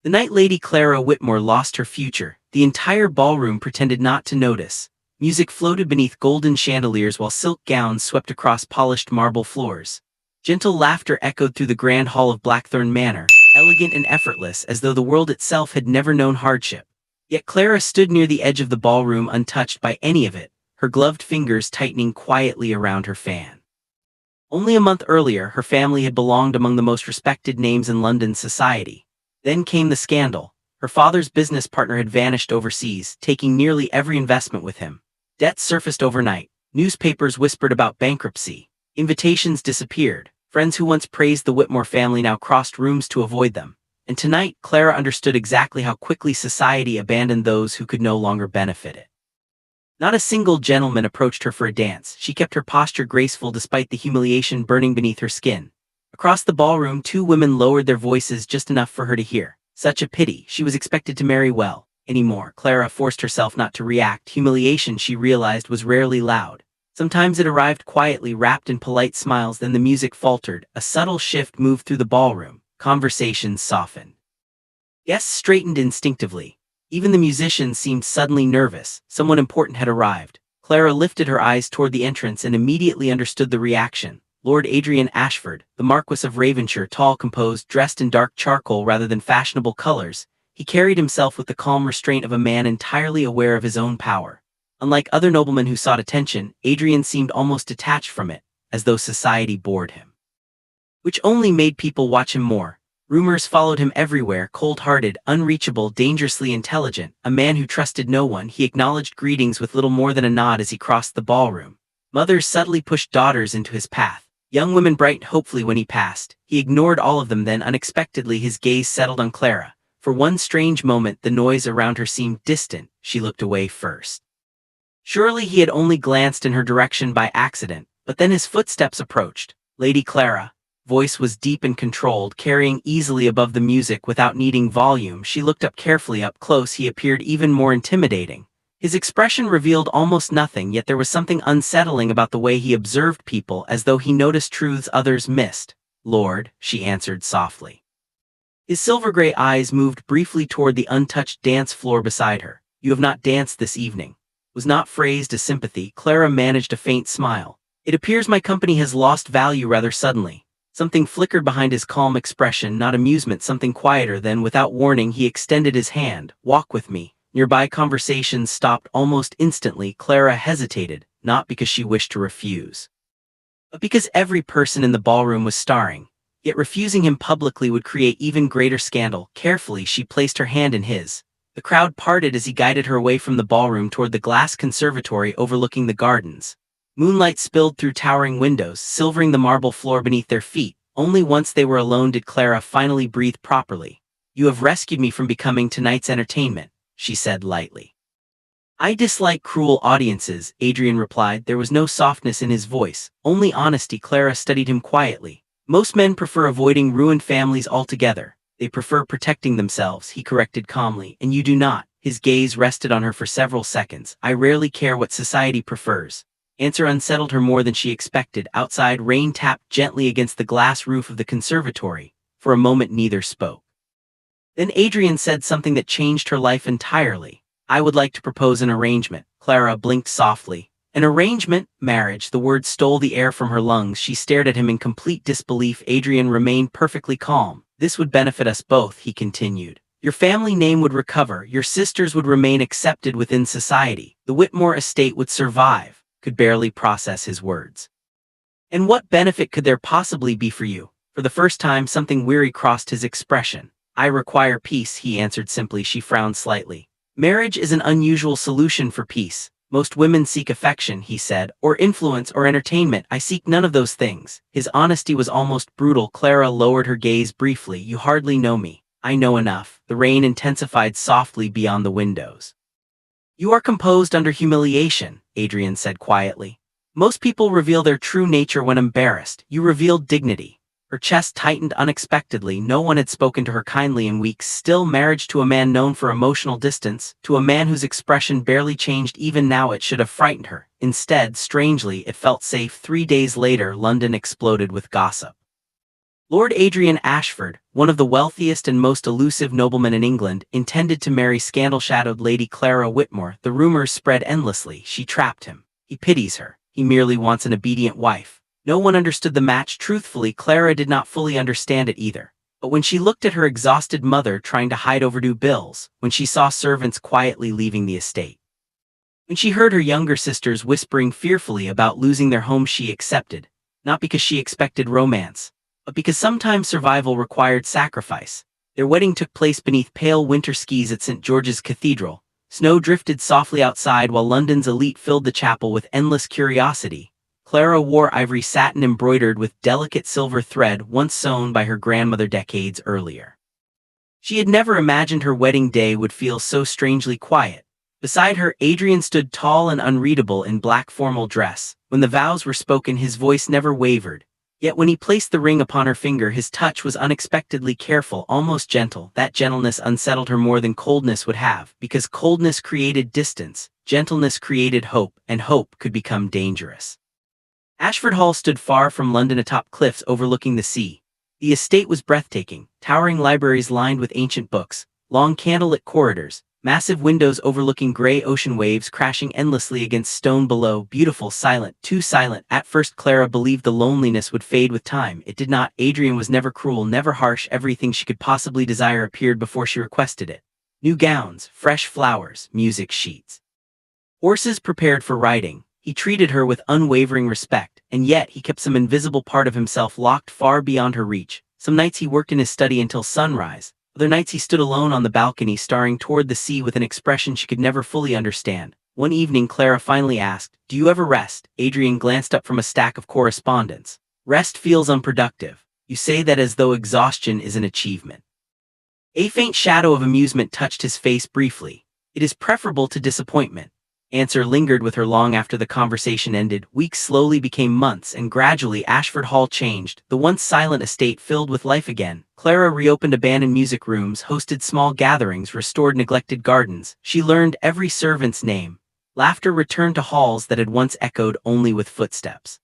The night Lady Clara Whitmore lost her future, the entire ballroom pretended not to notice. Music floated beneath golden chandeliers while silk gowns swept across polished marble floors. Gentle laughter echoed through the grand hall of Blackthorn Manor, elegant and effortless as though the world itself had never known hardship. Yet Clara stood near the edge of the ballroom untouched by any of it, her gloved fingers tightening quietly around her fan. Only a month earlier, her family had belonged among the most respected names in London society. Then came the scandal. Her father's business partner had vanished overseas, taking nearly every investment with him. Debts surfaced overnight. Newspapers whispered about bankruptcy. Invitations disappeared. Friends who once praised the Whitmore family now crossed rooms to avoid them. And tonight, Clara understood exactly how quickly society abandoned those who could no longer benefit it. Not a single gentleman approached her for a dance. She kept her posture graceful despite the humiliation burning beneath her skin. Across the ballroom, two women lowered their voices just enough for her to hear. Such a pity, she was expected to marry well. Anymore, Clara forced herself not to react. Humiliation, she realized, was rarely loud. Sometimes it arrived quietly, wrapped in polite smiles. Then the music faltered. A subtle shift moved through the ballroom. Conversations softened. Guests straightened instinctively. Even the musicians seemed suddenly nervous. Someone important had arrived. Clara lifted her eyes toward the entrance and immediately understood the reaction. Lord Adrian Ashford, the Marquess of Ravenshire, tall, composed, dressed in dark charcoal rather than fashionable colors, he carried himself with the calm restraint of a man entirely aware of his own power. Unlike other noblemen who sought attention, Adrian seemed almost detached from it, as though society bored him. Which only made people watch him more. Rumors followed him everywhere: cold-hearted, unreachable, dangerously intelligent, a man who trusted no one. He acknowledged greetings with little more than a nod as he crossed the ballroom. Mothers subtly pushed daughters into his path. Young women brightened hopefully when he passed. He ignored all of them. Then unexpectedly his gaze settled on Clara. For one strange moment the noise around her seemed distant. She looked away first. Surely he had only glanced in her direction by accident, but then his footsteps approached. Lady Clara. Voice was deep and controlled, carrying easily above the music without needing volume. She looked up carefully. Up close he appeared even more intimidating. His expression revealed almost nothing, yet there was something unsettling about the way he observed people, as though he noticed truths others missed. "Lord," she answered softly. His silver-gray eyes moved briefly toward the untouched dance floor beside her. "You have not danced this evening." Was not phrased as sympathy. Clara managed a faint smile. "It appears my company has lost value rather suddenly." Something flickered behind his calm expression, not amusement, something quieter. Then, without warning, he extended his hand. "Walk with me." Nearby conversations stopped almost instantly. Clara hesitated, not because she wished to refuse, but because every person in the ballroom was starring. Yet refusing him publicly would create even greater scandal. Carefully, she placed her hand in his. The crowd parted as he guided her away from the ballroom toward the glass conservatory overlooking the gardens. Moonlight spilled through towering windows, silvering the marble floor beneath their feet. Only once they were alone did Clara finally breathe properly. "You have rescued me from becoming tonight's entertainment," she said lightly. "I dislike cruel audiences," Adrian replied. There was no softness in his voice, only honesty. Clara studied him quietly. "Most men prefer avoiding ruined families altogether. They prefer protecting themselves," he corrected calmly. "And you do not." His gaze rested on her for several seconds. "I rarely care what society prefers." Answer unsettled her more than she expected. Outside, rain tapped gently against the glass roof of the conservatory. For a moment neither spoke. Then Adrian said something that changed her life entirely. "I would like to propose an arrangement." Clara blinked softly. "An arrangement? Marriage?" The words stole the air from her lungs. She stared at him in complete disbelief. Adrian remained perfectly calm. "This would benefit us both," he continued. "Your family name would recover, your sisters would remain accepted within society, the Whitmore estate would survive." Could barely process his words. "And what benefit could there possibly be for you?" For the first time something weary crossed his expression. "I require peace," he answered simply. She frowned slightly. "Marriage is an unusual solution for peace. Most women seek affection," he said, "or influence or entertainment. I seek none of those things." His honesty was almost brutal. Clara lowered her gaze briefly. "You hardly know me." "I know enough." The rain intensified softly beyond the windows. "You are composed under humiliation," Adrian said quietly. "Most people reveal their true nature when embarrassed. You revealed dignity." Her chest tightened unexpectedly. No one had spoken to her kindly in weeks. Still, marriage to a man known for emotional distance, to a man whose expression barely changed even now, it should have frightened her. Instead, strangely, it felt safe. 3 days later, London exploded with gossip. Lord Adrian Ashford, one of the wealthiest and most elusive noblemen in England, intended to marry scandal-shadowed Lady Clara Whitmore. The rumors spread endlessly. She trapped him. He pities her. He merely wants an obedient wife. No one understood the match. Truthfully, Clara did not fully understand it either. But when she looked at her exhausted mother trying to hide overdue bills, when she saw servants quietly leaving the estate, when she heard her younger sisters whispering fearfully about losing their home, she accepted, not because she expected romance, but because sometimes survival required sacrifice. Their wedding took place beneath pale winter skies at St. George's Cathedral. Snow drifted softly outside while London's elite filled the chapel with endless curiosity. Clara wore ivory satin embroidered with delicate silver thread once sewn by her grandmother decades earlier. She had never imagined her wedding day would feel so strangely quiet. Beside her, Adrian stood tall and unreadable in black formal dress. When the vows were spoken, his voice never wavered. Yet when he placed the ring upon her finger, his touch was unexpectedly careful, almost gentle. That gentleness unsettled her more than coldness would have, because coldness created distance, gentleness created hope, and hope could become dangerous. Ashford Hall stood far from London atop cliffs overlooking the sea. The estate was breathtaking, towering libraries lined with ancient books, long candlelit corridors, massive windows overlooking gray ocean waves crashing endlessly against stone below, beautiful, silent, too silent. At first Clara believed the loneliness would fade with time. It did not. Adrian was never cruel, never harsh. Everything she could possibly desire appeared before she requested it. New gowns, fresh flowers, music sheets, horses prepared for riding. He treated her with unwavering respect, and yet he kept some invisible part of himself locked far beyond her reach. Some nights he worked in his study until sunrise. Other nights he stood alone on the balcony staring toward the sea with an expression she could never fully understand. One evening Clara finally asked, "Do you ever rest?" Adrian glanced up from a stack of correspondence. "Rest feels unproductive. You say that as though exhaustion is an achievement." A faint shadow of amusement touched his face briefly. "It is preferable to disappointment." Answer lingered with her long after the conversation ended. Weeks slowly became months, and gradually Ashford Hall changed. The once silent estate filled with life again. Clara reopened abandoned music rooms, hosted small gatherings, restored neglected gardens. She learned every servant's name. Laughter returned to halls that had once echoed only with footsteps.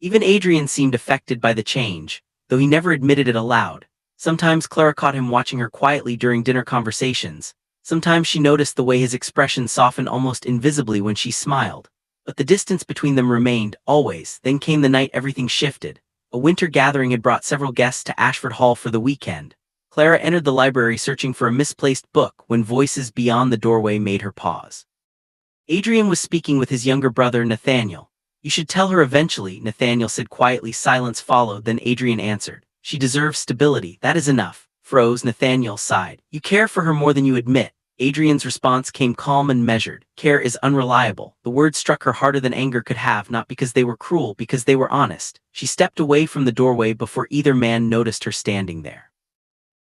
Even Adrian seemed affected by the change, though he never admitted it aloud. Sometimes Clara caught him watching her quietly during dinner conversations. Sometimes she noticed the way his expression softened almost invisibly when she smiled. But the distance between them remained, always. Then came the night everything shifted. A winter gathering had brought several guests to Ashford Hall for the weekend. Clara entered the library searching for a misplaced book when voices beyond the doorway made her pause. Adrian was speaking with his younger brother Nathaniel. "You should tell her eventually," Nathaniel said quietly. Silence followed, then Adrian answered, "She deserves stability. That is enough." Froze. Nathaniel sighed. "You care for her more than you admit." Adrian's response came calm and measured. "Care is unreliable." The words struck her harder than anger could have, not because they were cruel, because they were honest. She stepped away from the doorway before either man noticed her standing there.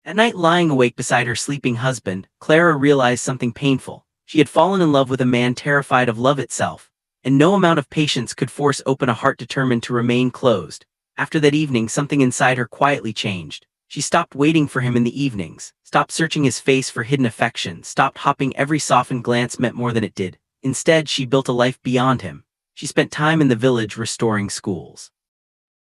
At night, lying awake beside her sleeping husband, Clara realized something painful. She had fallen in love with a man terrified of love itself, and no amount of patience could force open a heart determined to remain closed. After that evening, something inside her quietly changed. She stopped waiting for him in the evenings, stopped searching his face for hidden affection, stopped hoping every softened glance meant more than it did. Instead, she built a life beyond him. She spent time in the village restoring schools,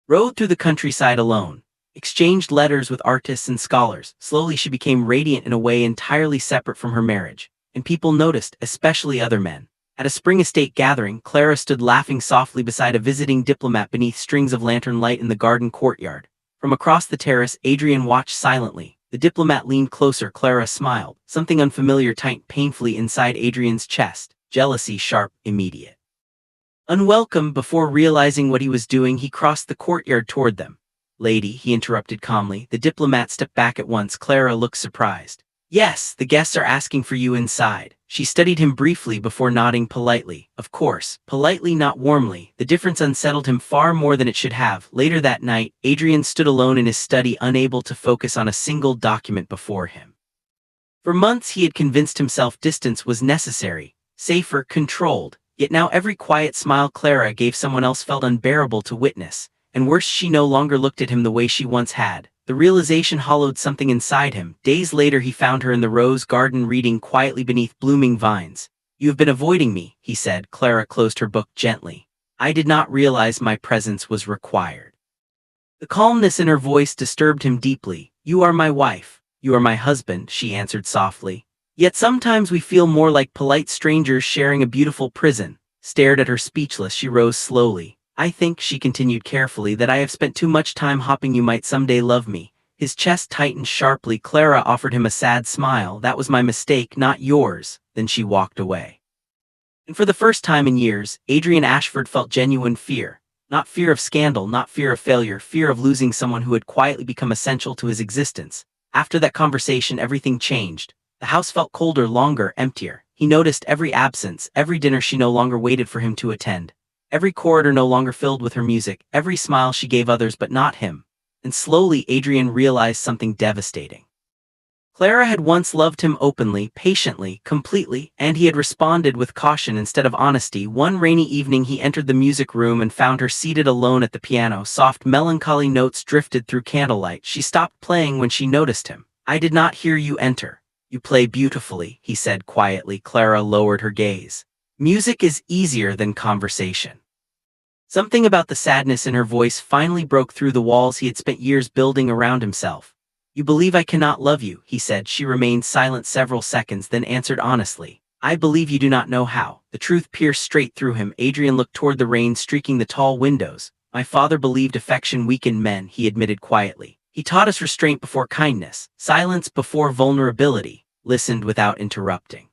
rode through the countryside alone, exchanged letters with artists and scholars. Slowly she became radiant in a way entirely separate from her marriage, and people noticed, especially other men. At a spring estate gathering, Clara stood laughing softly beside a visiting diplomat beneath strings of lantern light in the garden courtyard. From across the terrace, Adrian watched silently. The diplomat leaned closer. Clara smiled. Something unfamiliar tightened painfully inside Adrian's chest. Jealousy, sharp, immediate, unwelcome. Before realizing what he was doing, he crossed the courtyard toward them. "Lady," he interrupted calmly. The diplomat stepped back at once. Clara looked surprised. "Yes, the guests are asking for you inside." She studied him briefly before nodding politely. Of course, politely, not warmly. The difference unsettled him far more than it should have. Later that night, Adrian stood alone in his study, unable to focus on a single document before him. For months he had convinced himself distance was necessary, safer, controlled. Yet now every quiet smile Clara gave someone else felt unbearable to witness. And worse, she no longer looked at him the way she once had. The realization hollowed something inside him. Days later he found her in the rose garden reading quietly beneath blooming vines. "You have been avoiding me," he said. Clara closed her book gently. "I did not realize my presence was required." The calmness in her voice disturbed him deeply. "You are my wife. You are my husband," she answered softly. "Yet sometimes we feel more like polite strangers sharing a beautiful prison." Stared at her speechless, she rose slowly. "I think," she continued carefully, "that I have spent too much time hoping you might someday love me." His chest tightened sharply. Clara offered him a sad smile. "That was my mistake, not yours." Then she walked away. And for the first time in years, Adrian Ashford felt genuine fear. Not fear of scandal, not fear of failure, fear of losing someone who had quietly become essential to his existence. After that conversation, everything changed. The house felt colder, longer, emptier. He noticed every absence, every dinner she no longer waited for him to attend. Every corridor no longer filled with her music, every smile she gave others but not him. And slowly Adrian realized something devastating. Clara had once loved him openly, patiently, completely, and he had responded with caution instead of honesty. One rainy evening he entered the music room and found her seated alone at the piano. Soft, melancholy notes drifted through candlelight. She stopped playing when she noticed him. "I did not hear you enter." "You play beautifully," he said quietly. Clara lowered her gaze. "Music is easier than conversation." Something about the sadness in her voice finally broke through the walls he had spent years building around himself. "You believe I cannot love you," he said. She remained silent several seconds, then answered honestly, "I believe you do not know how." The truth pierced straight through him. Adrian looked toward the rain streaking the tall windows. "My father believed affection weakened men," he admitted quietly. "He taught us restraint before kindness, silence before vulnerability, listened without interrupting.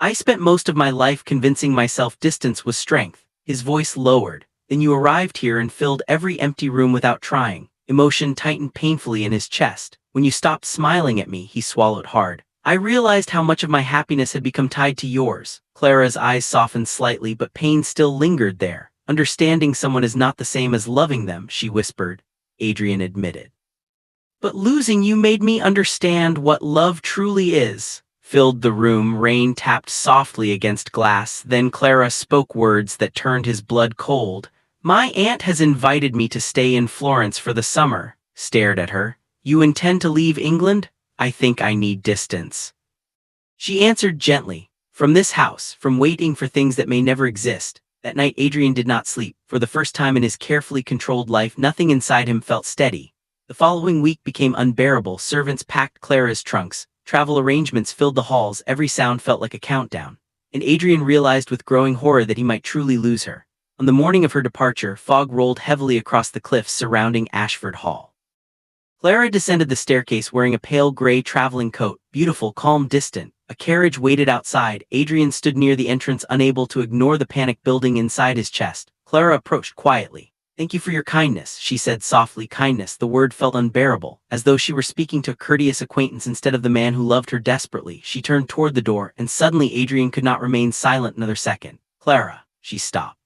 I spent most of my life convincing myself distance was strength." His voice lowered. "Then you arrived here and filled every empty room without trying." Emotion tightened painfully in his chest. "When you stopped smiling at me," he swallowed hard, "I realized how much of my happiness had become tied to yours." Clara's eyes softened slightly, but pain still lingered there. "Understanding someone is not the same as loving them," she whispered. Adrian admitted. "But losing you made me understand what love truly is." Filled the room. Rain tapped softly against glass. Then Clara spoke words that turned his blood cold. "My aunt has invited me to stay in Florence for the summer." Stared at her. "You intend to leave England?" "I think I need distance," she answered gently. "From this house, from waiting for things that may never exist." That night Adrian did not sleep. For the first time in his carefully controlled life, nothing inside him felt steady. The following week became unbearable. Servants packed Clara's trunks. Travel arrangements filled the halls. Every sound felt like a countdown. And Adrian realized with growing horror that he might truly lose her. On the morning of her departure, fog rolled heavily across the cliffs surrounding Ashford Hall. Clara descended the staircase wearing a pale gray traveling coat, beautiful, calm, distant. A carriage waited outside. Adrian stood near the entrance, unable to ignore the panic building inside his chest. Clara approached quietly. "Thank you for your kindness," she said softly. Kindness, the word felt unbearable, as though she were speaking to a courteous acquaintance instead of the man who loved her desperately. She turned toward the door, and suddenly Adrian could not remain silent another second. "Clara," she stopped.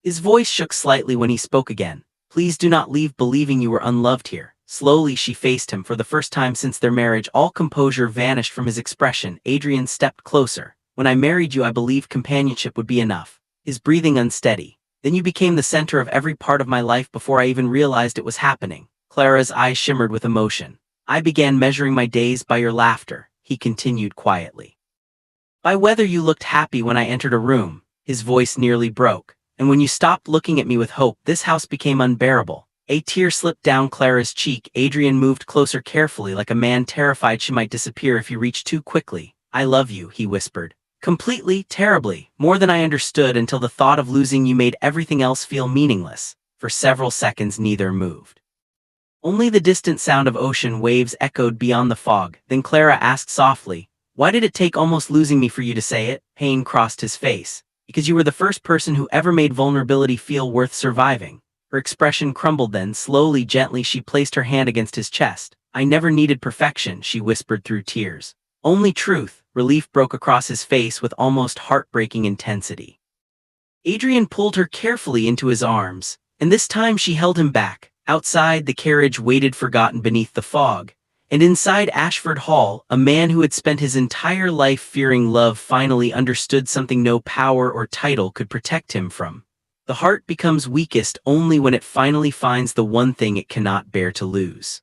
His voice shook slightly when he spoke again. "Please do not leave believing you were unloved here." Slowly she faced him. For the first time since their marriage, all composure vanished from his expression. Adrian stepped closer. "When I married you, I believed companionship would be enough." His breathing unsteady. "Then you became the center of every part of my life before I even realized it was happening." Clara's eyes shimmered with emotion. "I began measuring my days by your laughter," he continued quietly. "By whether you looked happy when I entered a room." His voice nearly broke. "And when you stopped looking at me with hope, this house became unbearable." A tear slipped down Clara's cheek. Adrian moved closer carefully, like a man terrified she might disappear if he reached too quickly. "I love you," he whispered. "Completely, terribly, more than I understood, until the thought of losing you made everything else feel meaningless." For several seconds neither moved. Only the distant sound of ocean waves echoed beyond the fog. Then Clara asked softly, "Why did it take almost losing me for you to say it?" Pain crossed his face. "Because you were the first person who ever made vulnerability feel worth surviving." Her expression crumbled. Then, slowly, gently, she placed her hand against his chest. "I never needed perfection," she whispered through tears. "Only truth." Relief broke across his face with almost heartbreaking intensity. Adrian pulled her carefully into his arms, and this time she held him back. Outside, the carriage waited forgotten beneath the fog, and inside Ashford Hall, a man who had spent his entire life fearing love finally understood something no power or title could protect him from. The heart becomes weakest only when it finally finds the one thing it cannot bear to lose.